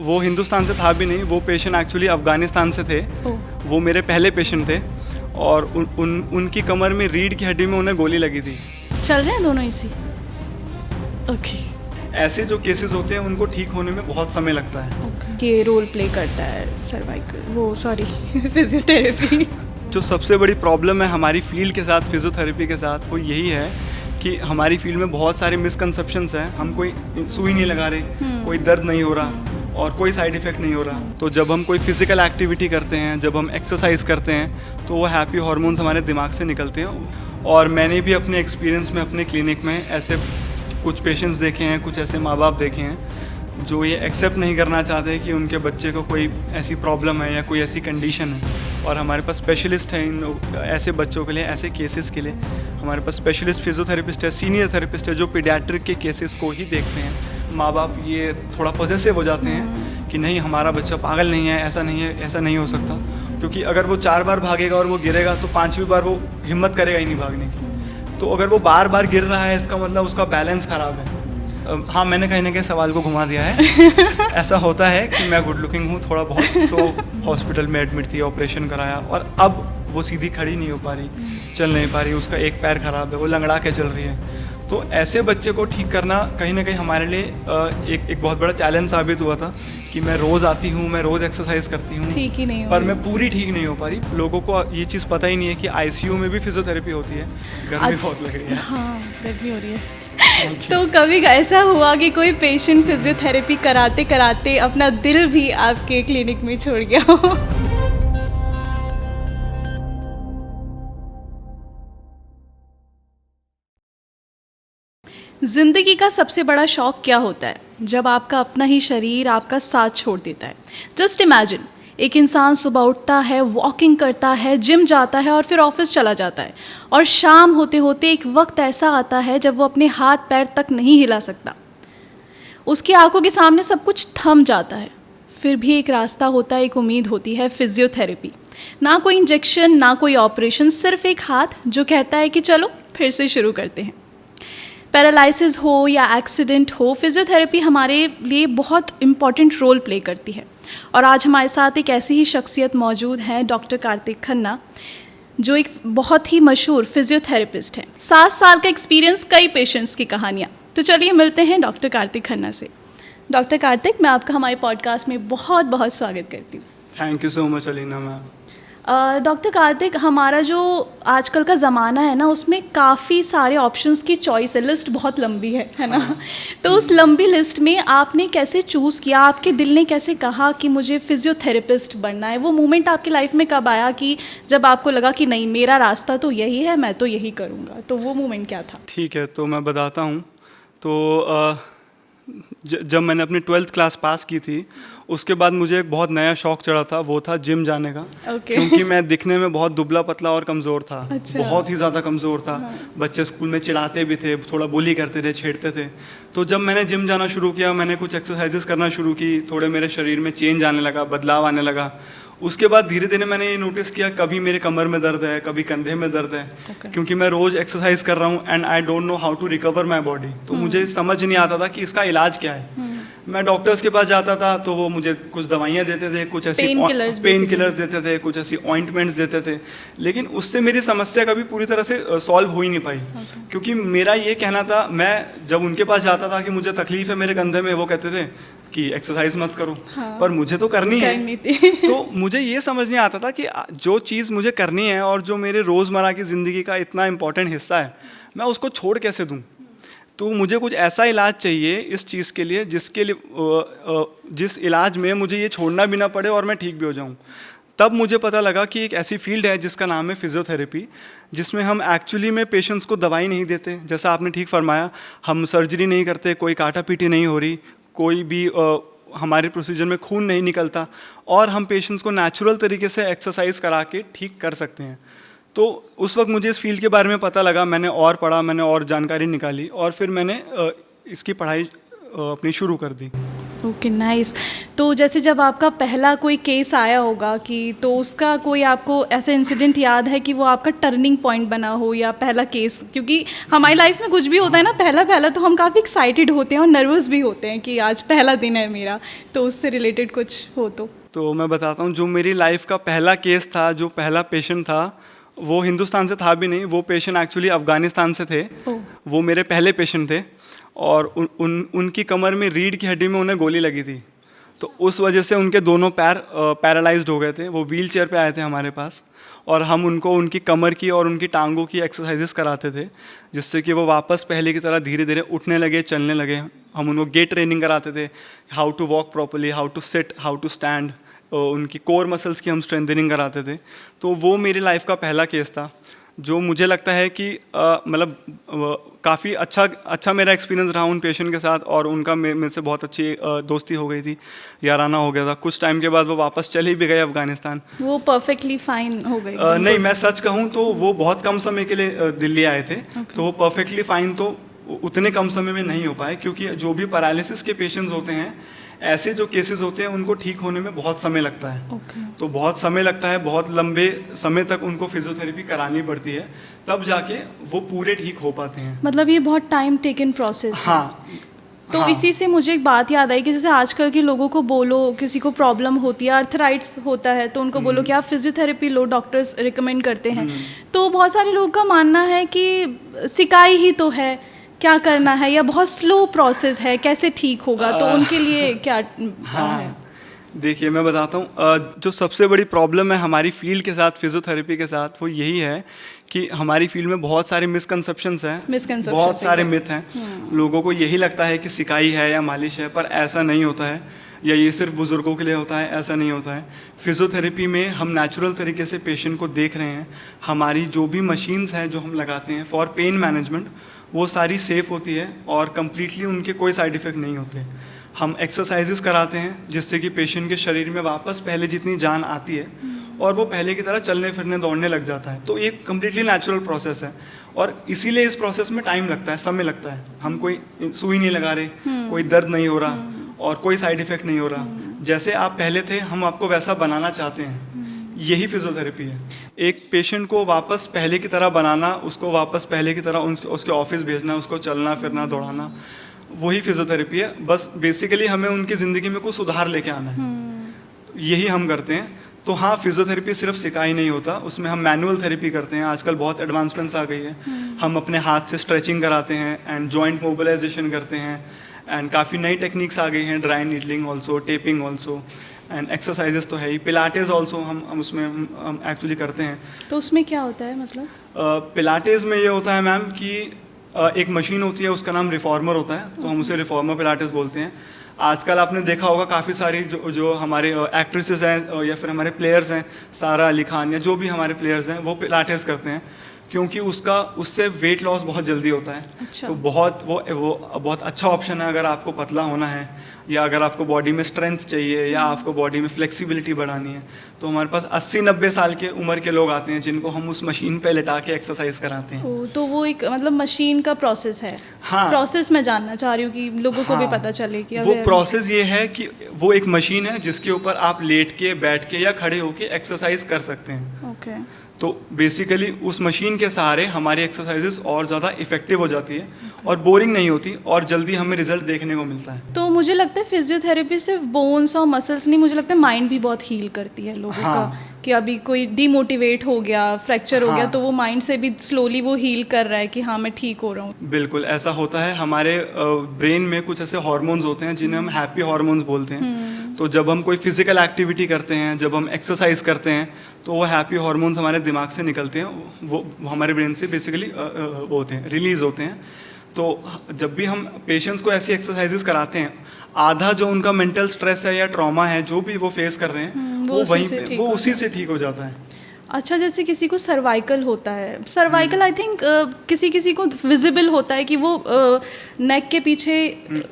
वो हिंदुस्तान से था भी नहीं, वो पेशेंट एक्चुअली अफ़गानिस्तान से थे। वो मेरे पहले पेशेंट थे और उनकी कमर में रीढ़ की हड्डी में उन्हें गोली लगी थी। चल रहे हैं दोनों इसी? ओके। ऐसे जो केसेस होते हैं उनको ठीक होने में बहुत समय लगता है। ये रोल प्ले करता है सर्वाइकल, वो सॉरी फिजियोथेरेपी। जो सबसे बड़ी प्रॉब्लम है हमारी फील्ड के साथ, फिजियोथेरेपी के साथ, वो यही है कि हमारी फील्ड में बहुत सारे मिसकंसेप्शंस हैं। हम कोई सुई नहीं लगा रहे, कोई दर्द नहीं हो रहा और कोई साइड इफ़ेक्ट नहीं हो रहा। तो जब हम कोई फिज़िकल एक्टिविटी करते हैं, जब हम एक्सरसाइज करते हैं, तो वो हैप्पी हार्मोन्स हमारे दिमाग से निकलते हैं। और मैंने भी अपने एक्सपीरियंस में अपने क्लिनिक में ऐसे कुछ पेशेंट्स देखे हैं, कुछ ऐसे माँ बाप देखे हैं जो ये एक्सेप्ट नहीं करना चाहते कि उनके बच्चे को कोई ऐसी प्रॉब्लम है या कोई ऐसी कंडीशन है। और हमारे पास स्पेशलिस्ट हैं इन ऐसे बच्चों के लिए, ऐसे केसेस के लिए। हमारे पास स्पेशलिस्ट फिजियोथेरेपिस्ट है, सीनियर थेरेपिस्ट है, जो पीडियाट्रिक के केसेस को ही देखते हैं। माँ बाप ये थोड़ा पॉसेसिव हो जाते हैं कि नहीं, हमारा बच्चा पागल नहीं है, ऐसा नहीं है, ऐसा नहीं हो सकता। क्योंकि अगर वो 4 बार भागेगा और वो गिरेगा तो 5वीं बार वो हिम्मत करेगा ही नहीं भागने की। तो अगर वो बार बार गिर रहा है, इसका मतलब उसका बैलेंस ख़राब है। हाँ, मैंने कहीं ना कहीं सवाल को घुमा दिया है। ऐसा होता है कि मैं गुड लुकिंग हूँ थोड़ा बहुत, तो हॉस्पिटल में एडमिट थी, ऑपरेशन कराया और अब वो सीधी खड़ी नहीं हो पा रही, चल नहीं पा रही, उसका एक पैर ख़राब है, वो लंगड़ा के चल रही है। तो ऐसे बच्चे को ठीक करना कहीं ना कहीं हमारे लिए एक बहुत बड़ा चैलेंज साबित हुआ था कि मैं रोज़ आती हूँ, मैं रोज़ एक्सरसाइज करती हूँ, ठीक ही नहीं हो पर रही। मैं पूरी ठीक नहीं हो पा रही। लोगों को ये चीज़ पता ही नहीं है कि आईसीयू में भी फिजियोथेरेपी होती है। गर्मी बहुत लग रही है। हाँ, गर्मी हो रही है। तो कभी ऐसा हुआ कि कोई पेशेंट फिजियोथेरेपी कराते कराते अपना दिल भी आपके क्लिनिक में छोड़ गया हो? जिंदगी का सबसे बड़ा शौक क्या होता है? जब आपका अपना ही शरीर आपका साथ छोड़ देता है। जस्ट इमेजिन, एक इंसान सुबह उठता है, वॉकिंग करता है, जिम जाता है और फिर ऑफिस चला जाता है, और शाम होते होते एक वक्त ऐसा आता है जब वो अपने हाथ पैर तक नहीं हिला सकता। उसकी आंखों के सामने सब कुछ थम जाता है। फिर भी एक रास्ता होता है, एक उम्मीद होती है, फिजियोथेरेपी। ना कोई इंजेक्शन, ना कोई ऑपरेशन, सिर्फ एक हाथ जो कहता है कि चलो फिर से शुरू करते हैं। पैरालिसिस हो या एक्सीडेंट हो, फिजियोथेरेपी हमारे लिए बहुत इम्पॉर्टेंट रोल प्ले करती है। और आज हमारे साथ एक ऐसी ही शख्सियत मौजूद हैं, डॉक्टर कार्तिक खन्ना, जो एक बहुत ही मशहूर फिजियोथेरेपिस्ट हैं। 7 साल का एक्सपीरियंस, कई पेशेंट्स की कहानियाँ। तो चलिए मिलते हैं डॉक्टर कार्तिक खन्ना से। डॉक्टर कार्तिक, मैं आपका हमारे पॉडकास्ट में बहुत बहुत स्वागत करती हूँ। Thank you so much Alina ma'am. Doctor Kartik, हमारा जो आजकल का ज़माना है ना, उसमें काफ़ी सारे ऑप्शंस की चॉइस है, लिस्ट बहुत लंबी है ना? तो उस लंबी लिस्ट में आपने कैसे चूज़ किया? आपके दिल ने कैसे कहा कि मुझे फिजियोथेरेपिस्ट बनना है? वो मोमेंट आपकी लाइफ में कब आया कि जब आपको लगा कि नहीं, मेरा रास्ता तो यही है, मैं तो यही करूँगा? तो वो मोमेंट क्या था? ठीक है, तो मैं बताता हूँ। तो जब मैंने अपनी 12th क्लास पास की थी, उसके बाद मुझे एक बहुत नया शौक चढ़ा था, वो था जिम जाने का। क्योंकि मैं दिखने में बहुत दुबला पतला और कमज़ोर था। अच्छा। बहुत ही ज़्यादा कमज़ोर था। बच्चे स्कूल में चिढ़ाते भी थे, थोड़ा बुली करते थे, छेड़ते थे। तो जब मैंने जिम जाना शुरू किया, मैंने कुछ एक्सरसाइजेस करना शुरू की, थोड़े मेरे शरीर में चेंज आने लगा, बदलाव आने लगा। उसके बाद धीरे धीरे मैंने ये नोटिस किया, कभी मेरे कमर में दर्द है, कभी कंधे में दर्द है। क्योंकि मैं रोज़ एक्सरसाइज कर रहा हूँ and I don't know how to recover my body. तो मुझे समझ नहीं आता था कि इसका इलाज क्या है। मैं डॉक्टर्स के पास जाता था तो वो मुझे कुछ दवाइयाँ देते थे, कुछ ऐसी पेन किलर्स देते थे, कुछ ऐसी ऑइंटमेंट्स देते थे, लेकिन उससे मेरी समस्या कभी पूरी तरह से सॉल्व हो ही नहीं पाई। क्योंकि मेरा ये कहना था, मैं जब उनके पास जाता था कि मुझे तकलीफ है मेरे कंधे में, वो कहते थे कि एक्सरसाइज मत करो। पर मुझे तो करनी है। तो मुझे ये समझ नहीं आता था कि जो चीज़ मुझे करनी है और जो मेरे रोज़मर्रा की ज़िंदगी का इतना इम्पोर्टेंट हिस्सा है, मैं उसको छोड़ कैसे दूँ। तो मुझे कुछ ऐसा इलाज चाहिए इस चीज़ के लिए, जिस इलाज में मुझे ये छोड़ना भी ना पड़े और मैं ठीक भी हो जाऊँ। तब मुझे पता लगा कि एक ऐसी फील्ड है जिसका नाम है फिजियोथेरेपी, जिसमें हम एक्चुअली में पेशेंट्स को दवाई नहीं देते, जैसा आपने ठीक फरमाया। हम सर्जरी नहीं करते, कोई काटा पीटी नहीं हो रही, कोई भी हमारे प्रोसीजर में खून नहीं निकलता, और हम पेशेंट्स को नेचुरल तरीके से एक्सरसाइज करा के ठीक कर सकते हैं। तो उस वक्त मुझे इस फील्ड के बारे में पता लगा, मैंने और पढ़ा, मैंने और जानकारी निकाली और फिर मैंने इसकी पढ़ाई अपनी शुरू कर दी। Okay nice. तो जैसे जब आपका पहला कोई केस आया होगा कि तो उसका कोई आपको ऐसा इंसिडेंट याद है कि वो आपका टर्निंग पॉइंट बना हो या पहला केस, क्योंकि हमारी लाइफ में कुछ भी होता है ना पहला पहला तो हम काफ़ी एक्साइटेड होते हैं और नर्वस भी होते हैं कि आज पहला दिन है मेरा, तो उससे रिलेटेड कुछ हो तो मैं बताता हूँ, जो मेरी लाइफ का पहला केस था, जो पहला पेशेंट था, वो हिंदुस्तान से था भी नहीं, वो पेशेंट एक्चुअली अफ़गानिस्तान से थे। वो मेरे पहले पेशेंट थे और उनकी कमर में रीढ़ की हड्डी में उन्हें गोली लगी थी, तो उस वजह से उनके दोनों पैर पैरालाइज्ड हो गए थे। वो व्हील चेयर पर आए थे हमारे पास और हम उनको उनकी कमर की और उनकी टांगों की एक्सरसाइजेस कराते थे, जिससे कि वो वापस पहले की तरह धीरे धीरे उठने लगे, चलने लगे। हम उनको गेट ट्रेनिंग कराते थे, how to walk properly, how to sit, how to stand, उनकी कोर मसल्स की हम स्ट्रेंथनिंग कराते थे। तो वो मेरी लाइफ का पहला केस था, जो मुझे लगता है कि मतलब काफ़ी अच्छा मेरा एक्सपीरियंस रहा उन पेशेंट के साथ, और उनका मेरे से बहुत अच्छी दोस्ती हो गई थी, याराना हो गया था। कुछ टाइम के बाद वो वापस चले भी गए अफ़गानिस्तान। वो परफेक्टली फाइन हो गए? नहीं, मैं सच कहूँ तो वो बहुत कम समय के लिए दिल्ली आए थे। तो वो परफेक्टली फाइन तो उतने कम समय में नहीं हो पाए, क्योंकि जो भी पैरालिसिस के पेशेंट्स होते हैं, ऐसे जो केसेस होते हैं, उनको ठीक होने में बहुत समय लगता है। तो बहुत समय लगता है, बहुत लंबे समय तक उनको फिजियोथेरेपी करानी पड़ती है, तब जाके वो पूरे ठीक हो पाते हैं। मतलब ये बहुत टाइम टेकन प्रोसेस है। हाँ। तो हाँ। इसी से मुझे एक बात याद आई कि जैसे आजकल के लोगों को बोलो, किसी को प्रॉब्लम होती है, अर्थराइट्स होता है, तो उनको बोलो कि आप फिजियोथेरेपी लो, डॉक्टर्स रिकमेंड करते हैं। तो बहुत सारे लोगों का मानना है कि सिकाई ही तो है, क्या करना है, या बहुत स्लो प्रोसेस है, कैसे ठीक होगा, तो उनके लिए क्या है? देखिए, मैं बताता हूँ, जो सबसे बड़ी प्रॉब्लम है हमारी फील्ड के साथ, फिजियोथेरेपी के साथ, वो यही है कि हमारी फील्ड में बहुत सारे मिसकंसेप्शंस हैं, बहुत सारे मिथ हैं। लोगों को यही लगता है कि सिकाई है या मालिश है, पर ऐसा नहीं होता है, या ये सिर्फ बुज़ुर्गों के लिए होता है, ऐसा नहीं होता है। फिजियोथेरेपी में हम नेचुरल तरीके से पेशेंट को देख रहे हैं। हमारी जो भी मशीन्स हैं जो हम लगाते हैं फॉर पेन मैनेजमेंट, वो सारी सेफ़ होती है और कम्प्लीटली उनके कोई साइड इफ़ेक्ट नहीं होते। हम एक्सरसाइजेस कराते हैं जिससे कि पेशेंट के शरीर में वापस पहले जितनी जान आती है और वो पहले की तरह चलने फिरने दौड़ने लग जाता है। तो ये कम्प्लीटली नेचुरल प्रोसेस है, और इसीलिए इस प्रोसेस में टाइम लगता है, समय लगता है। हम कोई सुई नहीं लगा रहे, कोई दर्द नहीं हो रहा और कोई साइड इफ़ेक्ट नहीं हो रहा। जैसे आप पहले थे, हम आपको वैसा बनाना चाहते हैं। यही फिजियोथेरेपी है। एक पेशेंट को वापस पहले की तरह बनाना, उसको वापस पहले की तरह उसके ऑफिस भेजना, उसको चलना फिरना दौड़ाना, वही फिजियोथेरेपी है। बस बेसिकली हमें उनकी ज़िंदगी में कुछ सुधार लेके आना है, यही हम करते हैं। तो हाँ, फिजियोथेरेपी सिर्फ सिकाई नहीं होता, उसमें हम मैनुअल थेरेपी करते हैं। आजकल बहुत एडवांसमेंट्स आ गई है। हम अपने हाथ से स्ट्रेचिंग कराते हैं एंड जॉइंट मोबिलाइजेशन करते हैं, एंड काफ़ी नई टेक्निक्स आ गई हैं, dry needling also, taping also, and exercises तो है ही। पिलाटेस ऑल्सो हम उसमें हम एक्चुअली करते हैं। तो उसमें क्या होता है मतलब? पिलाटेस में ये होता है मैम कि एक मशीन होती है, उसका नाम रिफॉर्मर होता है, तो हम उसे रिफॉर्मर पिलाटेस बोलते हैं। आजकल आपने देखा होगा काफ़ी सारी जो हमारे एक्ट्रेसेस हैं या फिर हमारे प्लेयर्स हैं, सारा अली खान या जो भी हमारे प्लेयर्स हैं, वो पिलाटेस करते हैं, क्योंकि उससे वेट लॉस बहुत जल्दी होता है। अच्छा। तो वो बहुत अच्छा ऑप्शन है अगर आपको पतला होना है, या अगर आपको बॉडी में स्ट्रेंथ चाहिए, या आपको बॉडी में फ्लेक्सिबिलिटी बढ़ानी है। तो हमारे पास 80-90 साल के उम्र के लोग आते हैं जिनको हम उस मशीन पे लिटा के एक्सरसाइज कराते हैं। तो वो एक मतलब मशीन का प्रोसेस है। हाँ, प्रोसेस मैं जानना चाह रही हूँ कि लोगों को भी पता चले कि वो प्रोसेस ये है कि वो एक मशीन है जिसके ऊपर आप लेट के, बैठ के या खड़े होके एक्सरसाइज कर सकते हैं। ओके। तो बेसिकली उस मशीन के सहारे हमारी एक्सरसाइजेस और ज़्यादा इफेक्टिव हो जाती है और बोरिंग नहीं होती, और जल्दी हमें रिजल्ट देखने को मिलता है। तो मुझे लगता है फिजियोथेरेपी सिर्फ बोन्स और मसल्स नहीं, मुझे लगता है माइंड भी बहुत हील करती है लोगों का, कि अभी कोई डीमोटिवेट हो गया, फ्रैक्चर हो गया, तो वो माइंड से भी स्लोली वो हील कर रहा है कि हाँ मैं ठीक हो रहा हूँ। बिल्कुल ऐसा होता है। हमारे ब्रेन में कुछ ऐसे हार्मोन्स होते हैं जिन्हें हम हैप्पी हार्मोन्स बोलते हैं। तो जब हम कोई फिजिकल एक्टिविटी करते हैं, जब हम एक्सरसाइज करते हैं, तो वो हैप्पी हार्मोन्स हमारे दिमाग से निकलते हैं, वो हमारे ब्रेन से बेसिकली वो होते हैं, रिलीज होते हैं। तो जब भी हम पेशेंट्स को ऐसी एक्सरसाइजेस कराते हैं, आधा जो उनका मेंटल स्ट्रेस है या ट्रॉमा है, जो भी वो फेस कर रहे हैं, वो उसी से ठीक हो जाता है। अच्छा, जैसे किसी को सर्वाइकल होता है, सर्वाइकल आई थिंक किसी को विजिबल होता है कि वो नेक के पीछे,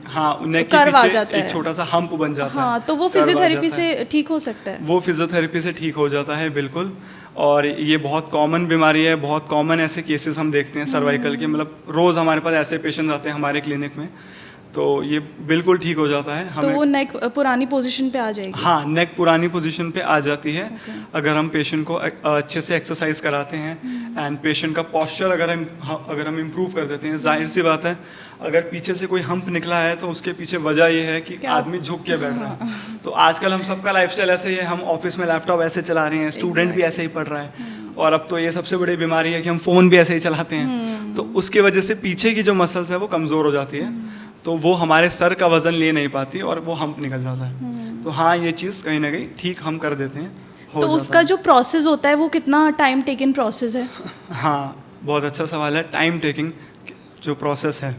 हाँ, नेक के पीछे एक छोटा सा हम्प बन जाता है। हाँ, तो वो फिजियोथेरेपी से ठीक हो सकता है? वो फिजियोथेरेपी से ठीक हो जाता है, बिल्कुल। और ये बहुत कॉमन बीमारी है, बहुत कॉमन ऐसे केसेस हम देखते हैं सर्वाइकल के। मतलब रोज़ हमारे पास ऐसे पेशेंट आते हैं हमारे क्लिनिक में। तो ये बिल्कुल ठीक हो जाता है तो हमें। वो नेक पुरानी पोजीशन पे आ जाएगी? हाँ, नेक पुरानी पोजीशन पे आ जाती है अगर हम पेशेंट को अच्छे से एक्सरसाइज कराते हैं एंड पेशेंट का पोस्चर अगर हम इम्प्रूव कर देते हैं। जाहिर सी बात है, अगर पीछे से कोई हम्प निकला है तो उसके पीछे वजह ये है कि आदमी झुक के बैठ रहा है। तो आजकल हम सबका लाइफस्टाइल ऐसे ही है, हम ऑफिस में लैपटॉप ऐसे चला रहे हैं, स्टूडेंट भी ऐसे ही पढ़ रहा है, और अब तो ये सबसे बड़ी बीमारी है कि हम फ़ोन भी ऐसे ही चलाते हैं। तो उसके वजह से पीछे की जो मसल्स है वो कमज़ोर हो जाती है, तो वो हमारे सर का वज़न ले नहीं पाती और वो हम्प निकल जाता है। तो हाँ, ये चीज़ कहीं ना कहीं ठीक हम कर देते हैं, हो तो जाता उसका है। जो प्रोसेस होता है वो कितना टाइम टेकिंग प्रोसेस है? हाँ, बहुत अच्छा सवाल है। टाइम टेकिंग जो प्रोसेस है,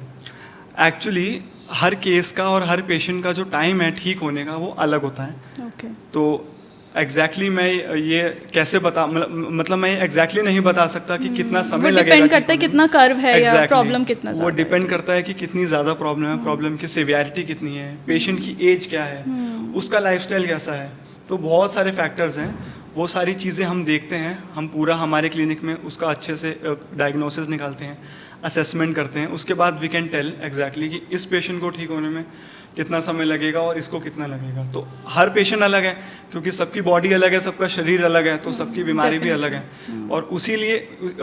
एक्चुअली हर केस का और हर पेशेंट का जो टाइम है ठीक होने का वो अलग होता है। ओके। तो एग्जैक्टली मैं ये कैसे बता मतलब मैं एग्जैक्टली नहीं बता सकता कि कितना समय वो लगेगा। डिपेंड करता है कितना कर्व है या Exactly. प्रॉब्लम कितना वो ज़्यादा है। डिपेंड करता है कि कितनी ज़्यादा प्रॉब्लम है, प्रॉब्लम की सिवियरिटी कितनी है, पेशेंट की एज क्या है, उसका लाइफस्टाइल कैसा है। तो बहुत सारे फैक्टर्स हैं, वो सारी चीज़ें हम देखते हैं। हम पूरा हमारे क्लिनिक में उसका अच्छे से डायग्नोसिस निकालते हैं, असेसमेंट करते हैं। उसके बाद वी कैन टेल एग्जैक्टली कि इस पेशेंट को ठीक होने में कितना समय लगेगा और इसको कितना लगेगा। तो हर पेशेंट अलग है, क्योंकि सबकी बॉडी अलग है, सबका शरीर अलग है, तो सबकी बीमारी भी अलग है, और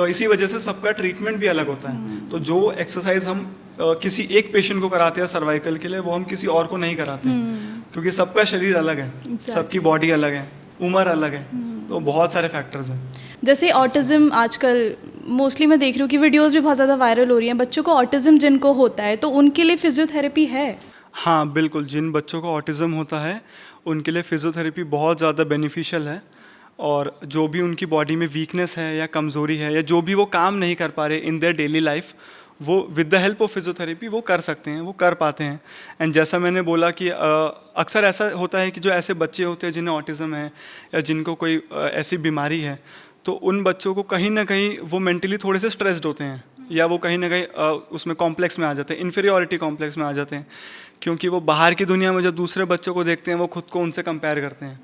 इसी वजह से सबका ट्रीटमेंट भी अलग होता है। तो जो एक्सरसाइज हम किसी एक पेशेंट को कराते हैं सर्वाइकल के लिए, वो हम किसी और को नहीं कराते हैं, क्योंकि सबका शरीर अलग है, सबकी बॉडी अलग है, उम्र अलग है, तो बहुत सारे फैक्टर्स हैं। जैसे ऑटिज्म आजकल मोस्टली मैं देख रही हूँ कि वीडियोस भी बहुत ज़्यादा वायरल हो रही हैं। बच्चों को ऑटिज्म जिनको होता है तो उनके लिए फिजियोथेरेपी है? हाँ बिल्कुल, जिन बच्चों को ऑटिज़म होता है उनके लिए फिजियोथेरेपी बहुत ज़्यादा बेनिफिशियल है। और जो भी उनकी बॉडी में वीकनेस है या कमज़ोरी है, या जो भी वो काम नहीं कर पा रहे इन देयर डेली लाइफ, वो with the help of physiotherapy वो कर सकते हैं, वो कर पाते हैं। एंड जैसा मैंने बोला कि अक्सर ऐसा होता है कि जो ऐसे बच्चे होते हैं जिन्हें ऑटिज़म है या जिनको कोई ऐसी बीमारी है, तो उन बच्चों को कहीं ना कहीं वो मेंटली थोड़े से स्ट्रेस्ड होते हैं, या वो कहीं ना कहीं उसमें कॉम्प्लेक्स में आ जाते हैं, इन्फीरियॉरिटी कॉम्प्लेक्स में आ जाते हैं, क्योंकि वो बाहर की दुनिया में जब दूसरे बच्चों को देखते हैं वो खुद को उनसे कंपेयर करते हैं।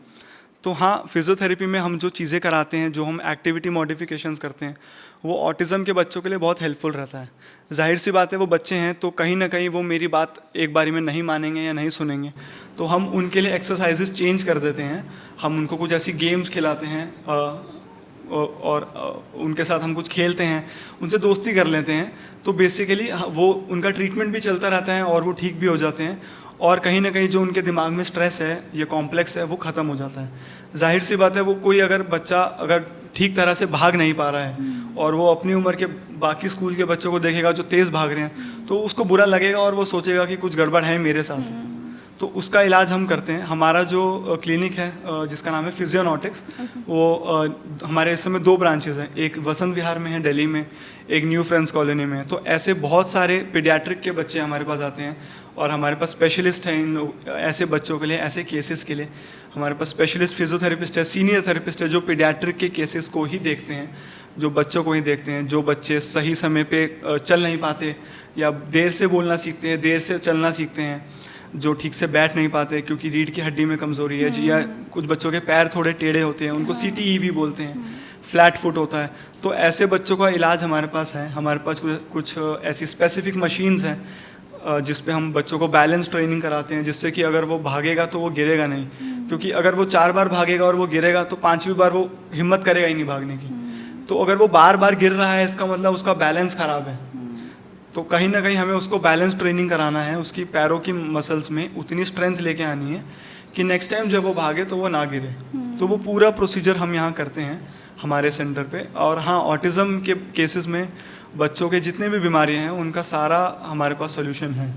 तो हाँ, फिजियोथेरेपी में हम जो चीज़ें कराते हैं, जो हम एक्टिविटी मॉडिफिकेशंस करते हैं, वो ऑटिज़म के बच्चों के लिए बहुत हेल्पफुल रहता है। जाहिर सी बात है, वो बच्चे हैं तो कहीं ना कहीं वो मेरी बात एक बारी में नहीं मानेंगे या नहीं सुनेंगे, तो हम उनके लिए एक्सरसाइजेस चेंज कर देते हैं। हम उनको कुछ ऐसी गेम्स खिलाते हैं और उनके साथ हम कुछ खेलते हैं, उनसे दोस्ती कर लेते हैं। तो बेसिकली वो उनका ट्रीटमेंट भी चलता रहता है और वो ठीक भी हो जाते हैं, और कहीं ना कहीं जो उनके दिमाग में स्ट्रेस है, ये कॉम्प्लेक्स है, वो ख़त्म हो जाता है। जाहिर सी बात है, वो कोई अगर बच्चा अगर ठीक तरह से भाग नहीं पा रहा है और वो अपनी उम्र के बाकी स्कूल के बच्चों को देखेगा जो तेज़ भाग रहे हैं, तो उसको बुरा लगेगा और वो सोचेगा कि कुछ गड़बड़ है मेरे साथ। तो उसका इलाज हम करते हैं। हमारा जो क्लिनिक है जिसका नाम है फिजियोनॉटिक्स, वो हमारे इस समय 2 ब्रांचेस हैं, एक वसंत विहार में है दिल्ली में, एक न्यू फ्रेंड्स कॉलोनी में है। तो ऐसे बहुत सारे पीडियाट्रिक के बच्चे हमारे पास आते हैं, और हमारे पास स्पेशलिस्ट हैं इन ऐसे बच्चों के लिए, ऐसे केसेस के लिए। हमारे पास स्पेशलिस्ट फिजियोथेरेपिस्ट है, सीनियर थेरेपिस्ट है, जो पीडियाट्रिक के केसेस को ही देखते हैं, जो बच्चों को ही देखते हैं, जो बच्चे सही समय पे चल नहीं पाते, या देर से बोलना सीखते हैं, देर से चलना सीखते हैं, जो ठीक से बैठ नहीं पाते क्योंकि रीढ़ की हड्डी में कमज़ोरी है, या कुछ बच्चों के पैर थोड़े टेढ़े होते हैं, उनको CTE भी बोलते हैं, फ्लैट फुट होता है। तो ऐसे बच्चों का इलाज हमारे पास है। हमारे पास कुछ ऐसी स्पेसिफिक मशीन्स हैं जिस पे हम बच्चों को बैलेंस ट्रेनिंग कराते हैं, जिससे कि अगर वो भागेगा तो वो गिरेगा नहीं, क्योंकि अगर वो 4 बार भागेगा और वो गिरेगा तो 5वीं बार वो हिम्मत करेगा ही नहीं भागने की। तो अगर वो बार बार गिर रहा है, इसका मतलब उसका बैलेंस ख़राब है। तो कहीं ना कहीं हमें उसको बैलेंस ट्रेनिंग कराना है, उसकी पैरों की मसल्स में उतनी स्ट्रेंथ लेके आनी है कि नेक्स्ट टाइम जब वो भागे तो वो ना गिरे। तो वो पूरा प्रोसीजर हम यहाँ करते हैं हमारे सेंटर पे। और हाँ, ऑटिज़म के केसेस में बच्चों के जितने भी बीमारियाँ हैं उनका सारा हमारे पास सोल्यूशन है।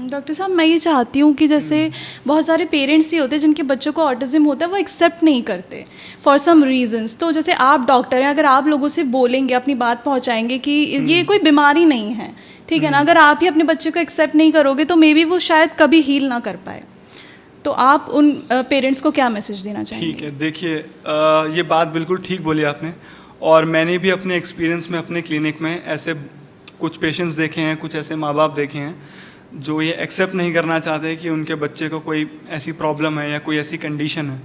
डॉक्टर साहब, मैं ये चाहती हूँ कि जैसे बहुत सारे पेरेंट्स ही होते हैं जिनके बच्चों को ऑटिज्म होता है, वो एक्सेप्ट नहीं करते फॉर सम रीजंस। तो जैसे आप डॉक्टर हैं, अगर आप लोगों से बोलेंगे, अपनी बात पहुँचाएंगे कि ये कोई बीमारी नहीं है, ठीक है ना, अगर आप ही अपने बच्चे को एक्सेप्ट नहीं करोगे तो मे बी वो शायद कभी हील ना कर पाए। तो आप उन पेरेंट्स को क्या मैसेज देना चाहेंगे? ठीक है, देखिए ये बात बिल्कुल ठीक बोली आपने, और मैंने भी अपने एक्सपीरियंस में अपने क्लिनिक में ऐसे कुछ पेशेंट्स देखे हैं, कुछ ऐसे माँ बाप देखे हैं जो ये एक्सेप्ट नहीं करना चाहते कि उनके बच्चे को कोई ऐसी प्रॉब्लम है या कोई ऐसी कंडीशन है।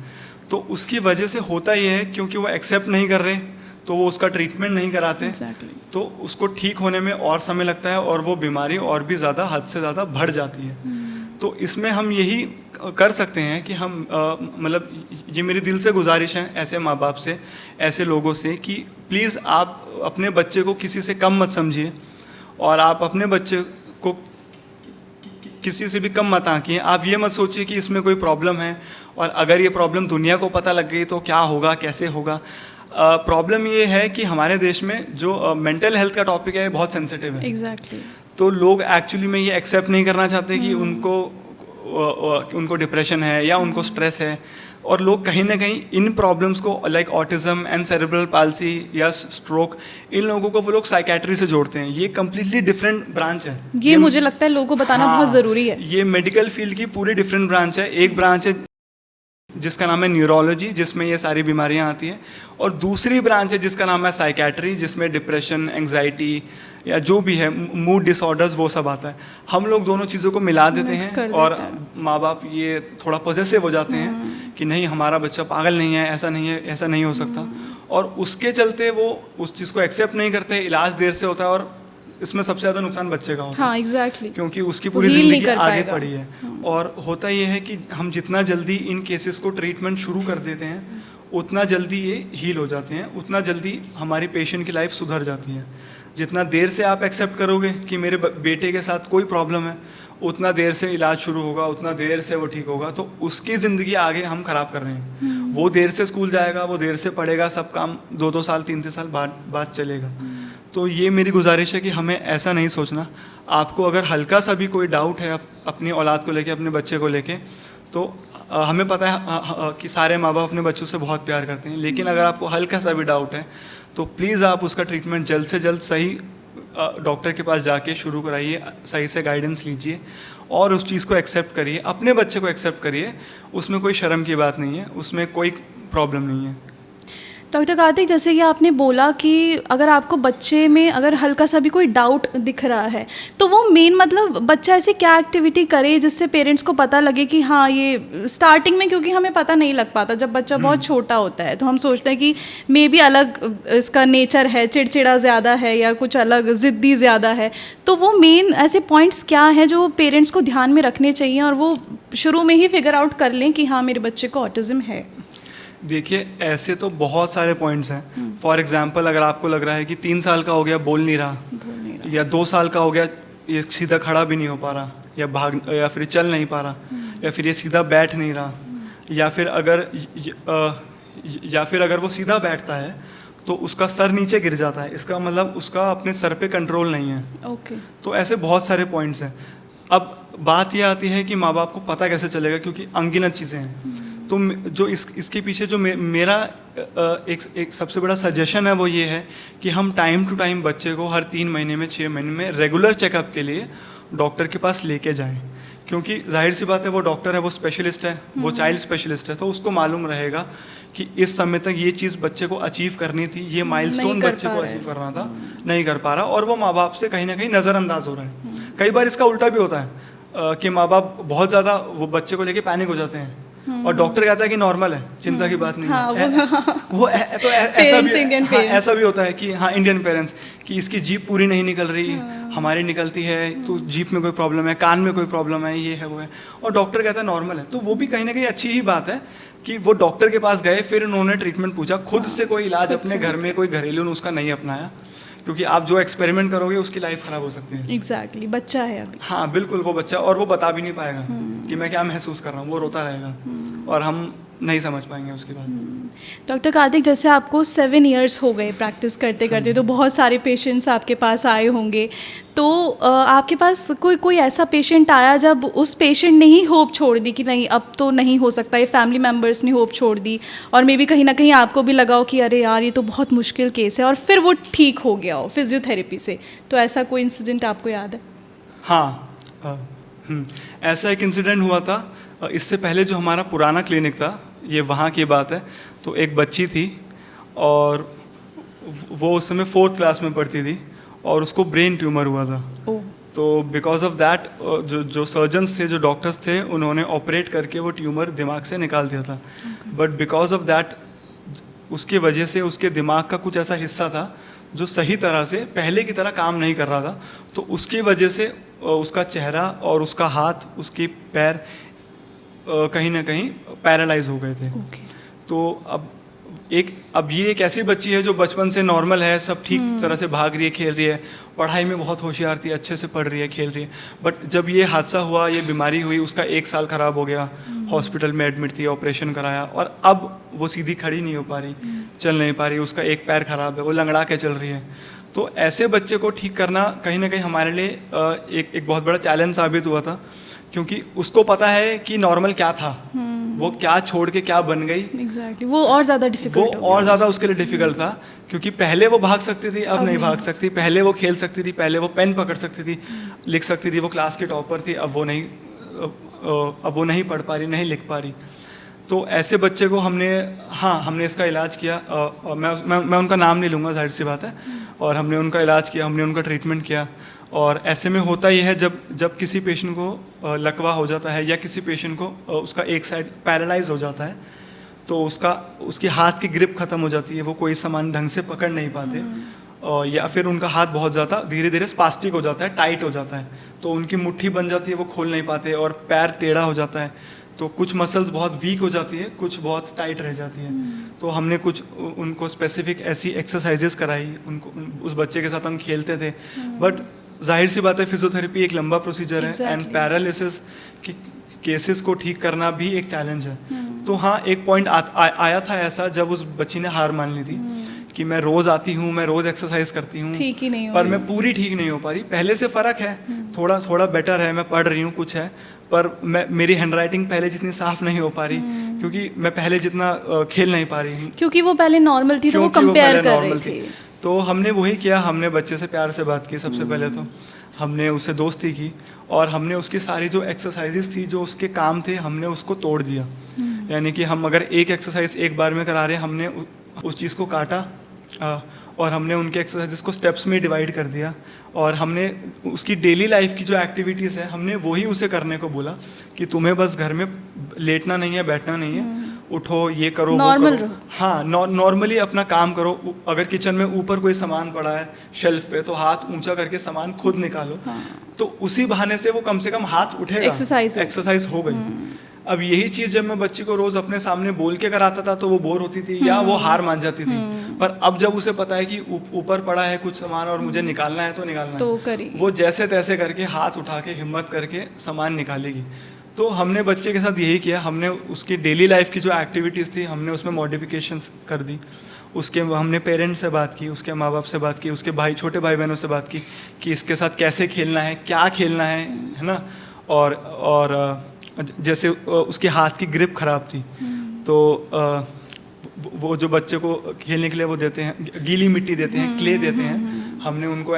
तो उसकी वजह से होता ये है, क्योंकि वो एक्सेप्ट नहीं कर रहे, तो वो उसका ट्रीटमेंट नहीं कराते, Exactly. तो उसको ठीक होने में और समय लगता है और वो बीमारी और भी ज़्यादा हद से ज़्यादा बढ़ जाती है। तो इसमें हम यही कर सकते हैं कि हम मतलब ये मेरी दिल से गुजारिश है ऐसे माँ बाप से, ऐसे लोगों से, कि प्लीज़ आप अपने बच्चे को किसी से कम मत समझिए और आप अपने बच्चे को किसी से भी कम मत आंकिए। आप ये मत सोचिए कि इसमें कोई प्रॉब्लम है और अगर ये प्रॉब्लम दुनिया को पता लग गई तो क्या होगा, कैसे होगा। प्रॉब्लम ये है कि हमारे देश में जो मेंटल हेल्थ का टॉपिक है बहुत सेंसिटिव है। Exactly. तो लोग एक्चुअली में ये एक्सेप्ट नहीं करना चाहते कि उनको डिप्रेशन है या उनको स्ट्रेस है, और लोग कहीं ना कहीं इन प्रॉब्लम्स को like autism and cerebral palsy या स्ट्रोक, इन लोगों को वो लोग साइकेट्री से जोड़ते हैं। ये कम्प्लीटली डिफरेंट ब्रांच है। ये मुझे लगता है लोगों को बताना बहुत ज़रूरी है। ये मेडिकल फील्ड की पूरी डिफरेंट ब्रांच है। एक ब्रांच है जिसका नाम है न्यूरोलॉजी, जिसमें ये सारी बीमारियां आती हैं, और दूसरी ब्रांच है जिसका नाम है साइकेट्री, जिसमें डिप्रेशन, एंग्जाइटी या जो भी है, मूड डिसऑर्डर्स, वो सब आता है। हम लोग दोनों चीज़ों को मिला देते हैं और माँ बाप ये थोड़ा पॉजेसिव हो जाते हैं कि नहीं हमारा बच्चा पागल नहीं है, ऐसा नहीं है, ऐसा नहीं हो सकता, और उसके चलते वो उस चीज़ को एक्सेप्ट नहीं करते। इलाज देर से होता है और इसमें सबसे ज़्यादा नुकसान बच्चे का होता है। हाँ, एग्जैक्टली। क्योंकि उसकी पूरी ज़िंदगी आगे पड़ी है। और होता ये है कि हम जितना जल्दी इन केसेस को ट्रीटमेंट शुरू कर देते हैं उतना जल्दी ये हील हो जाते हैं, उतना जल्दी हमारी पेशेंट की लाइफ सुधर जाती है। जितना देर से आप एक्सेप्ट करोगे कि मेरे बेटे के साथ कोई प्रॉब्लम है, उतना देर से इलाज शुरू होगा, उतना देर से वो ठीक होगा। तो उसकी ज़िंदगी आगे हम ख़राब कर रहे हैं। वो देर से स्कूल जाएगा, वो देर से पढ़ेगा, सब काम 2-2 साल 3-3 साल बाद चलेगा। तो ये मेरी गुजारिश है कि हमें ऐसा नहीं सोचना। आपको अगर हल्का सा भी कोई डाउट है अपनी औलाद को लेके, अपने बच्चे को लेके, तो हमें पता है कि सारे माँ बाप अपने बच्चों से बहुत प्यार करते हैं, लेकिन अगर आपको हल्का सा भी डाउट है तो प्लीज़ आप उसका ट्रीटमेंट जल्द से जल्द सही डॉक्टर के पास जाके शुरू कराइए, सही से गाइडेंस लीजिए और उस चीज़ को एक्सेप्ट करिए, अपने बच्चे को एक्सेप्ट करिए। उसमें कोई शर्म की बात नहीं है, उसमें कोई प्रॉब्लम नहीं है। डॉक्टर कार्तिक, जैसे कि आपने बोला कि अगर आपको बच्चे में अगर हल्का सा भी कोई डाउट दिख रहा है तो वो मेन मतलब बच्चा ऐसी क्या एक्टिविटी करे जिससे पेरेंट्स को पता लगे कि हाँ ये स्टार्टिंग में, क्योंकि हमें पता नहीं लग पाता जब बच्चा बहुत छोटा होता है, तो हम सोचते हैं कि मे बी अलग इसका नेचर है, चिड़चिड़ा ज़्यादा है या कुछ अलग ज़िद्दी ज़्यादा है। तो वो मेन ऐसे पॉइंट्स क्या हैं जो पेरेंट्स को ध्यान में रखने चाहिए और वो शुरू में ही फिगर आउट कर लें कि हाँ मेरे बच्चे को ऑटिज़म है? देखिए, ऐसे तो बहुत सारे पॉइंट्स हैं। फॉर एग्जांपल, अगर आपको लग रहा है कि 3 साल का हो गया बोल नहीं रहा, या 2 साल का हो गया ये सीधा खड़ा भी नहीं हो पा रहा, या फिर चल नहीं पा रहा, या फिर ये सीधा बैठ नहीं रहा, या फिर अगर वो सीधा बैठता है तो उसका सर नीचे गिर जाता है, इसका मतलब उसका अपने सर पे कंट्रोल नहीं है। ओके। तो ऐसे बहुत सारे पॉइंट्स हैं। अब बात ये आती है कि माँ बाप को पता कैसे चलेगा, क्योंकि अनगिनत चीज़ें हैं। तो जो इसके पीछे जो मेरा एक सबसे बड़ा सजेशन है वो ये है कि हम टाइम टू टाइम बच्चे को हर 3 महीने में 6 महीने में रेगुलर चेकअप के लिए डॉक्टर के पास लेके जाएं। क्योंकि जाहिर सी बात है, वो डॉक्टर है, वो स्पेशलिस्ट है, वो चाइल्ड स्पेशलिस्ट है, तो उसको मालूम रहेगा कि इस समय तक ये चीज़ बच्चे को अचीव करनी थी, ये माइलस्टोन बच्चे को अचीव करना था, नहीं कर पा रहा, और वो माँ बाप से कहीं ना कहीं नज़रअंदाज हो रहा है। कई बार इसका उल्टा भी होता है कि माँ बाप बहुत ज़्यादा वो बच्चे को लेके पैनिक हो जाते हैं और डॉक्टर कहता है कि नॉर्मल है, चिंता की बात नहीं है। वो तो ऐसा भी होता है कि हाँ, इंडियन पेरेंट्स कि इसकी जीप पूरी नहीं निकल रही, हमारी निकलती है, तो जीप में कोई प्रॉब्लम है, कान में कोई प्रॉब्लम है, ये है वो है, और डॉक्टर कहता है नॉर्मल है। तो वो भी कहीं ना कहीं अच्छी ही बात है कि वो डॉक्टर के पास गए, फिर उन्होंने ट्रीटमेंट पूछा, खुद से कोई इलाज अपने घर में कोई घरेलू नुस्खा नहीं अपनाया, क्योंकि आप जो एक्सपेरिमेंट करोगे उसकी लाइफ खराब हो सकती है। एग्जैक्टली, बच्चा है अभी। हाँ बिल्कुल, वो बच्चा, और वो बता भी नहीं पाएगा कि मैं क्या महसूस कर रहा हूँ, वो रोता रहेगा और हम नहीं समझ पाएंगे उसके बाद। डॉक्टर कार्तिक, जैसे आपको 7 इयर्स हो गए प्रैक्टिस करते करते, तो बहुत सारे पेशेंट्स आपके पास आए होंगे, तो आपके पास कोई ऐसा पेशेंट आया जब उस पेशेंट ने ही होप छोड़ दी कि नहीं अब तो नहीं हो सकता, ये फैमिली मेम्बर्स ने होप छोड़ दी, और मे बी कहीं ना कहीं आपको भी लगा हो कि अरे यार ये तो बहुत मुश्किल केस है, और फिर वो ठीक हो गया हो फिजियोथेरेपी से, तो ऐसा कोई इंसिडेंट आपको याद है? हाँ, ऐसा एक इंसिडेंट हुआ था। इससे पहले जो हमारा पुराना क्लिनिक था, ये वहाँ की बात है, तो एक बच्ची थी और वो उस समय 4th क्लास में पढ़ती थी और उसको ब्रेन ट्यूमर हुआ था। तो बिकॉज ऑफ दैट जो सर्जन्स थे, जो डॉक्टर्स थे, उन्होंने ऑपरेट करके वो ट्यूमर दिमाग से निकाल दिया था। बट बिकॉज ऑफ दैट उसके वजह से उसके दिमाग का कुछ ऐसा हिस्सा था जो सही तरह से पहले की तरह काम नहीं कर रहा था, तो उसकी वजह से उसका चेहरा और उसका हाथ, उसके पैर कहीं ना कहीं पैरालाइज हो गए थे। तो अब ये एक ऐसी बच्ची है जो बचपन से नॉर्मल है, सब ठीक तरह से भाग रही है, खेल रही है, पढ़ाई में बहुत होशियार थी, अच्छे से पढ़ रही है, खेल रही है, बट जब ये हादसा हुआ, ये बीमारी हुई, उसका 1 साल ख़राब हो गया, हॉस्पिटल में एडमिट थी, ऑपरेशन कराया, और अब वो सीधी खड़ी नहीं हो पा रही, चल नहीं पा रही, उसका एक पैर ख़राब है, वो लंगड़ा के चल रही है। तो ऐसे बच्चे को ठीक करना कहीं ना कहीं हमारे लिए एक बहुत बड़ा चैलेंज साबित हुआ था, क्योंकि उसको पता है कि नॉर्मल क्या था, वो क्या छोड़ के क्या बन गई। Exactly. वो और ज़्यादा डिफिकल्ट, वो और ज़्यादा उसके लिए डिफिकल्ट था, क्योंकि पहले वो भाग सकती थी, अब नहीं भाग सकती। पहले वो खेल सकती थी, पहले वो पेन पकड़ सकती थी, लिख सकती थी, वो क्लास की टॉपर थी, अब वो नहीं पढ़ पा रही, नहीं लिख पा रही। तो ऐसे बच्चे को हमने इसका इलाज किया। मैं उनका नाम नहीं लूँगा, जाहिर सी बात है, और हमने उनका इलाज किया, हमने उनका ट्रीटमेंट किया। और ऐसे में होता ये है, जब किसी पेशेंट को लकवा हो जाता है या किसी पेशेंट को उसका एक साइड पैरालाइज हो जाता है, तो उसकी हाथ की ग्रिप खत्म हो जाती है, वो कोई सामान ढंग से पकड़ नहीं पाते, या फिर उनका हाथ बहुत ज़्यादा धीरे धीरे स्पास्टिक हो जाता है, टाइट हो जाता है, तो उनकी मुट्ठी बन जाती है, वो खोल नहीं पाते, और पैर टेढ़ा हो जाता है, तो कुछ मसल्स बहुत वीक हो जाती है, कुछ बहुत टाइट रह जाती है। तो हमने कुछ उनको स्पेसिफिक ऐसी एक्सरसाइजेस कराई, उस बच्चे के साथ हम खेलते थे। बट जाहिर सी बात है, फिजियोथेरेपी एक लंबा प्रोसीजर है, एंड पैरालिसिस की केसेस को ठीक करना भी एक चैलेंज है। तो हाँ, एक पॉइंट आया था ऐसा, जब उस बच्ची ने हार मान ली थी कि मैं रोज़ आती हूँ, मैं रोज़ एक्सरसाइज करती हूँ, ठीक ही नहीं हो पर रही। मैं पूरी ठीक नहीं हो पा रही। पहले से फ़र्क है, थोड़ा बेटर है, मैं पढ़ रही हूँ, कुछ है, पर मेरी हैंडराइटिंग पहले जितनी साफ नहीं हो पा रही, क्योंकि मैं पहले जितना खेल नहीं पा रही हूँ, क्योंकि वो पहले नॉर्मल थी, तो वो कंपेयर कर रही थी। तो हमने वही किया, हमने बच्चे से प्यार से बात की। सबसे पहले तो हमने उससे दोस्ती की, और हमने उसकी सारी जो एक्सरसाइजेस थी, जो उसके काम थे, हमने उसको तोड़ दिया। यानी कि हम अगर एक एक्सरसाइज एक बार में करा रहे हैं, हमने उस चीज़ को काटा, और हमने उनके एक्सरसाइजेस को स्टेप्स में डिवाइड कर दिया, और हमने उसकी डेली लाइफ की जो एक्टिविटीज़ है, हमने वही उसे करने को बोला कि तुम्हें बस घर में लेटना नहीं है, बैठना नहीं है, उठो, ये करो, नॉर्मल वो करो। हाँ, नॉर्मली अपना काम करो। अगर किचन में ऊपर कोई सामान पड़ा है शेल्फ पे, तो हाथ ऊंचा करके सामान खुद निकालो। तो उसी बहाने से वो कम से कम हाथ उठेगा, एक्सरसाइज हो गई। अब यही चीज़ जब मैं बच्ची को रोज़ अपने सामने बोल के कराता था, तो वो बोर होती थी या वो हार मान जाती थी। पर अब जब उसे पता है कि ऊपर पड़ा है कुछ सामान और मुझे निकालना है, तो निकालना है, वो जैसे तैसे करके हाथ उठा के हिम्मत करके सामान निकालेगी। तो हमने बच्चे के साथ यही किया, हमने उसकी डेली लाइफ की जो एक्टिविटीज़ थी, हमने उसमें मॉडिफिकेशंस कर दी। हमने पेरेंट्स से बात की, उसके माँ बाप से बात की, उसके छोटे भाई बहनों से बात की कि इसके साथ कैसे खेलना है, क्या खेलना है ना। और जैसे उसके हाथ की ग्रिप ख़राब थी, तो वो जो बच्चे को खेलने के लिए वो देते हैं, गीली मिट्टी देते हैं, क्ले देते हैं, हमने उनको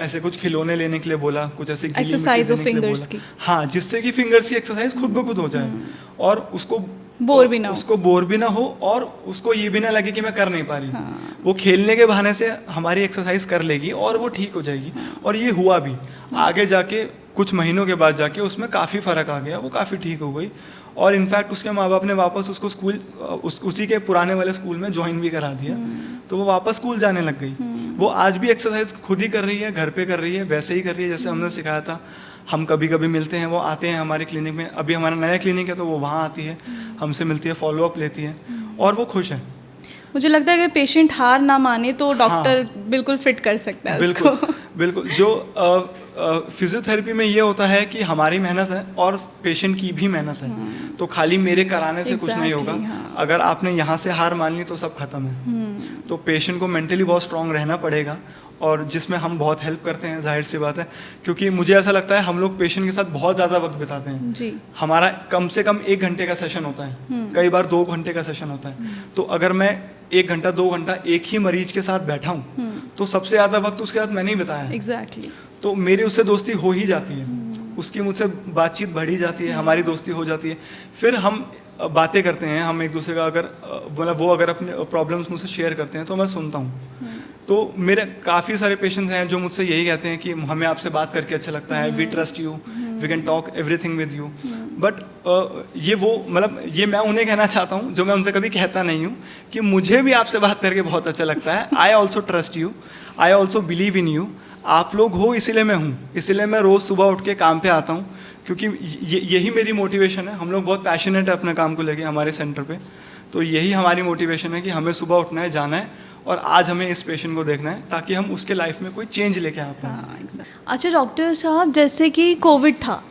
ऐसे कुछ खिलौने लेने के लिए बोला, कुछ ऐसे गीली मिट्टी देने के लिए बोला। हाँ, जिससे कि फिंगर्स की एक्सरसाइज खुद ब खुद हो जाए, और उसको बोर भी ना हो, और उसको ये भी ना लगे कि मैं कर नहीं पा रही। वो खेलने के बहाने से हमारी एक्सरसाइज कर लेगी, और वो ठीक हो जाएगी। और ये हुआ भी, आगे जाके कुछ महीनों के बाद जाके उसमें काफ़ी फ़र्क आ गया, वो काफ़ी ठीक हो गई। और इनफैक्ट उसके माँ बाप ने वापस उसको स्कूल उसी के पुराने वाले स्कूल में ज्वाइन भी करा दिया, तो वो वापस स्कूल जाने लग गई। वो आज भी एक्सरसाइज खुद ही कर रही है, घर पे कर रही है, वैसे ही कर रही है जैसे हमने सिखाया था। हम कभी कभी मिलते हैं, वो आते हैं हमारे क्लिनिक में, अभी हमारा नया क्लिनिक है, तो वो वहाँ आती है, हमसे मिलती है, फॉलोअप लेती है, और वो खुश है। मुझे लगता है कि पेशेंट हार ना माने तो डॉक्टर बिल्कुल फिट कर सकता है बिल्कुल उसको। बिल्कुल। जो फिजियोथेरेपी में ये होता है कि हमारी मेहनत है और पेशेंट की भी मेहनत है, तो खाली मेरे कराने से कुछ नहीं होगा। अगर आपने यहाँ से हार मान ली तो सब खत्म है। तो पेशेंट को मेंटली बहुत स्ट्रांग रहना पड़ेगा, और जिसमें हम बहुत हेल्प करते हैं, जाहिर सी बात है, क्योंकि मुझे ऐसा लगता है हम लोग पेशेंट के साथ बहुत ज़्यादा वक्त बिताते हैं जी। हमारा कम से कम 1 घंटे का सेशन होता है, कई बार 2 घंटे का सेशन होता है। तो अगर मैं 1 घंटा 2 घंटा एक ही मरीज के साथ बैठा हूँ, तो सबसे ज़्यादा वक्त उसके साथ मैंने ही बताया है। एग्जैक्टली। तो मेरी उससे दोस्ती हो ही जाती है, उसकी मुझसे बातचीत बढ़ी जाती है, हमारी दोस्ती हो जाती है। फिर हम बातें करते हैं, हम एक दूसरे का मतलब वो अगर अपने प्रॉब्लम्स मुझसे शेयर करते हैं तो मैं सुनता हूँ। तो मेरे काफ़ी सारे पेशेंट्स हैं जो मुझसे यही कहते हैं कि हमें आपसे बात करके अच्छा लगता है, we trust you, we can talk everything with you. But ये वो मतलब ये मैं उन्हें कहना चाहता हूँ जो मैं उनसे कभी कहता नहीं हूँ कि मुझे भी आपसे बात करके बहुत अच्छा लगता है। I also trust you, I also believe in you. आप लोग हो इसीलिए मैं हूँ, इसीलिए मैं रोज़ सुबह उठ के काम पे आता हूँ, क्योंकि यही मेरी मोटिवेशन है। हम लोग बहुत पैशनेट है अपने काम को लेके हमारे सेंटर पे, तो यही हमारी मोटिवेशन है कि हमें सुबह उठना है, जाना है और आज हमें इस पेशेंट को देखना है ताकि हम उसके लाइफ में कोई चेंज लेके आ पाए। अच्छा डॉक्टर साहब, जैसे कि कोविड था,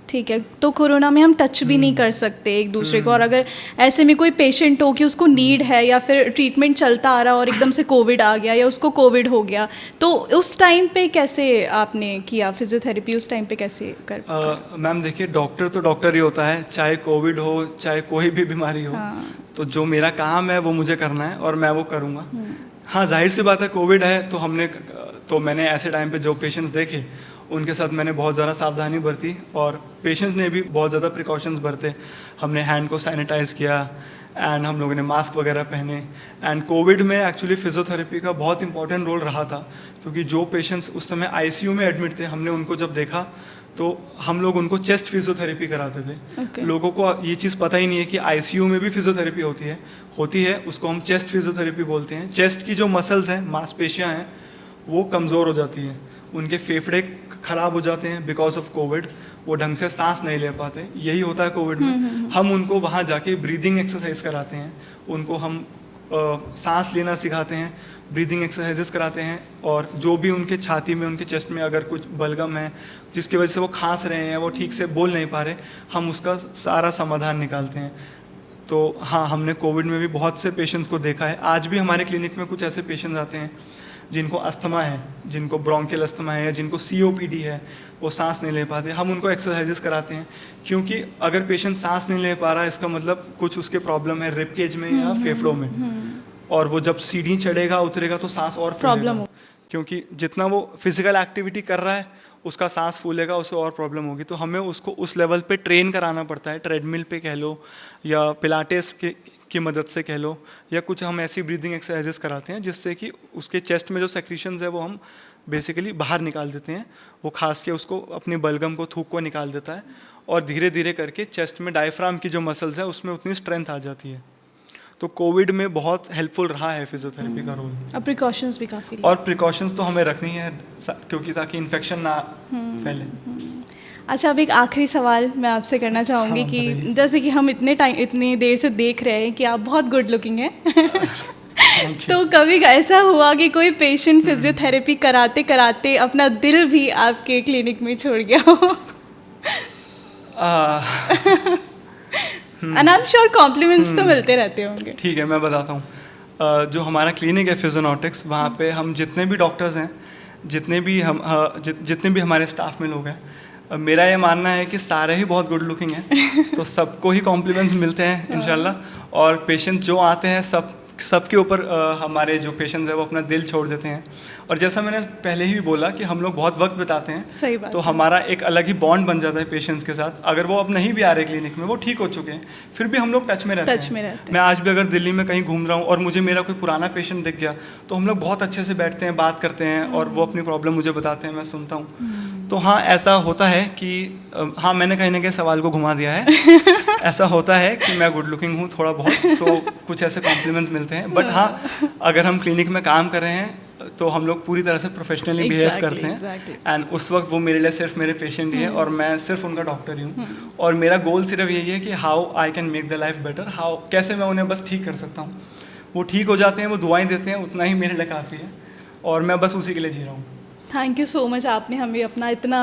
ठीक है, तो कोरोना में हम टच भी नहीं कर सकते एक दूसरे को, और अगर ऐसे में कोई पेशेंट हो कि उसको नीड है या फिर ट्रीटमेंट चलता आ रहा और एकदम से कोविड आ गया या उसको कोविड हो गया, तो उस टाइम पे कैसे आपने किया फिजियोथेरेपी? उस टाइम पे कैसे कर मैम देखिए, डॉक्टर तो डॉक्टर ही होता है, चाहे कोविड हो चाहे कोई भी बीमारी हो। तो जो मेरा काम है वो मुझे करना है और मैं वो करूँगा। हाँ, जाहिर सी बात है, कोविड है तो मैंने ऐसे टाइम पे जो पेशेंट्स देखे उनके साथ मैंने बहुत ज़्यादा सावधानी बरती और पेशेंट्स ने भी बहुत ज़्यादा प्रिकॉशंस बरते। हमने हैंड को सैनिटाइज़ किया एंड हम लोगों ने मास्क वगैरह पहने। एंड कोविड में एक्चुअली फिजियोथेरेपी का बहुत इंपॉर्टेंट रोल रहा था, क्योंकि जो पेशेंट्स उस समय आईसीयू में एडमिट थे, हमने उनको जब देखा तो हम लोग उनको चेस्ट फिजियोथेरेपी कराते थे। लोगों को ये चीज़ पता ही नहीं है कि आईसीयू में भी फिजियोथेरेपी होती है, उसको हम चेस्ट फिजियोथेरेपी बोलते हैं। चेस्ट की जो मसल्स हैं, मांसपेशियाँ हैं, वो कमज़ोर हो जाती हैं, उनके फेफड़े ख़राब हो जाते हैं बिकॉज ऑफ कोविड, वो ढंग से सांस नहीं ले पाते। यही होता है कोविड में। हम उनको वहाँ जाके ब्रीदिंग एक्सरसाइज कराते हैं, उनको हम सांस लेना सिखाते हैं, ब्रीदिंग एक्सरसाइजेस कराते हैं, और जो भी उनके छाती में, उनके चेस्ट में अगर कुछ बलगम है जिसकी वजह से वो खांस रहे हैं या वो ठीक से बोल नहीं पा रहे, हम उसका सारा समाधान निकालते हैं। तो हाँ, हमने कोविड में भी बहुत से पेशेंट्स को देखा है। आज भी हमारे क्लिनिक में कुछ ऐसे पेशेंट्स आते हैं जिनको अस्थमा है, जिनको ब्रोंकियल अस्थमा है या जिनको सीओपीडी है, वो सांस नहीं ले पाते। हम उनको एक्सरसाइजेस कराते हैं, क्योंकि अगर पेशेंट सांस नहीं ले पा रहा है, इसका मतलब कुछ उसके प्रॉब्लम है रिब केज में या फेफड़ों में, और वो जब सीढ़ी चढ़ेगा उतरेगा तो सांस और प्रॉब्लम, क्योंकि जितना वो फिजिकल एक्टिविटी कर रहा है उसका सांस फूलेगा, उसे और प्रॉब्लम होगी। तो हमें उसको उस लेवल पे ट्रेन कराना पड़ता है, ट्रेडमिल पे कह लो या पिलाटेस की मदद से कह लो, या कुछ हम ऐसी ब्रीदिंग एक्सरसाइजेस कराते हैं जिससे कि उसके चेस्ट में जो सेक्रीशंस है वो हम बेसिकली बाहर निकाल देते हैं। वो खास के उसको अपने बलगम को, थूक को निकाल देता है, और धीरे धीरे करके चेस्ट में डायफ्राम की जो मसल्स है उसमें उतनी स्ट्रेंथ आ जाती है। तो कोविड में बहुत हेल्पफुल रहा है फिजियोथेरेपी का रोल। और प्रिकॉशंस भी काफ़ी, और प्रिकॉशंस तो हमें रखनी है, क्योंकि ताकि इन्फेक्शन ना फैले। अच्छा, अब एक आखिरी सवाल मैं आपसे करना चाहूँगी कि जैसे कि हम इतनी देर से देख रहे हैं कि आप बहुत गुड लुकिंग हैं तो कभी ऐसा हुआ कि कोई पेशेंट फिजियोथेरेपी कराते कराते अपना दिल भी आपके क्लिनिक में छोड़ गया हो? And I am sure compliments तो मिलते रहते होंगे। ठीक है, मैं बताता हूँ। जो हमारा क्लिनिक है फिजियोनॉटिक्स, वहाँ पे हम जितने भी डॉक्टर्स हैं, जितने भी हमारे स्टाफ में लोग हैं, मेरा ये मानना है कि सारे ही बहुत गुड लुकिंग हैं। तो सबको ही कॉम्प्लीमेंट्स मिलते हैं इंशाल्लाह। और पेशेंट जो आते हैं सबके ऊपर हमारे जो पेशेंट्स हैं वो अपना दिल छोड़ देते हैं। और जैसा मैंने पहले ही बोला कि हम लोग बहुत वक्त बिताते हैं, सही बात, तो हमारा एक अलग ही बॉन्ड बन जाता है पेशेंट्स के साथ। अगर वो अब नहीं भी आ रहे क्लिनिक में, वो ठीक हो चुके हैं, फिर भी हम लोग टच में रहते हैं। मैं आज भी अगर दिल्ली में कहीं घूम रहा हूँ और मुझे मेरा कोई पुराना पेशेंट दिख गया, तो हम लोग बहुत अच्छे से बैठते हैं, बात करते हैं, और वो अपनी प्रॉब्लम मुझे बताते हैं, मैं सुनता हूँ। तो हाँ, ऐसा होता है कि हाँ, मैंने कहीं ना कहीं सवाल को घुमा दिया है। ऐसा होता है कि मैं गुड लुकिंग हूँ थोड़ा बहुत, तो कुछ ऐसे कॉम्प्लीमेंट्स मिलते हैं। बट हाँ, अगर हम क्लिनिक में काम कर रहे हैं तो हम लोग पूरी तरह से प्रोफेशनली बिहेव करते हैं। एंड उस वक्त वो मेरे लिए सिर्फ मेरे पेशेंट ही है और मैं सिर्फ उनका डॉक्टर ही हूँ। और मेरा गोल सिर्फ यही है कि how I can make the life better, कैसे मैं उन्हें बस ठीक कर सकता हूँ। वो ठीक हो जाते हैं, वो दुआएं देते हैं, उतना ही मेरे लिए काफ़ी है, और मैं बस उसी के लिए जी रहा हूँ। थैंक यू सो मच, आपने हमें अपना इतना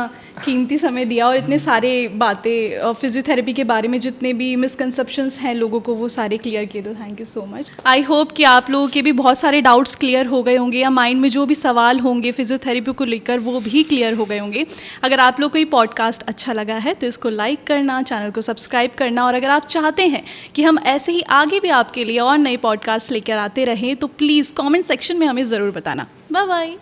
कीमती समय दिया और इतने सारे बातें फिजियोथेरेपी के बारे में, जितने भी मिसकंसेप्शंस हैं लोगों को, वो सारे क्लियर किए। तो thank you so much. I hope कि आप लोगों के भी बहुत सारे डाउट्स क्लियर हो गए होंगे, या माइंड में जो भी सवाल होंगे फिजियोथेरेपी को लेकर वो भी क्लियर हो गए होंगे। अगर आप लोग को ये पॉडकास्ट अच्छा लगा है तो इसको लाइक करना, चैनल को सब्सक्राइब करना, और अगर आप चाहते हैं कि हम ऐसे ही आगे भी आपके लिए और नए पॉडकास्ट लेकर आते रहें तो प्लीज़ कॉमेंट सेक्शन में हमें ज़रूर बताना। Bye bye.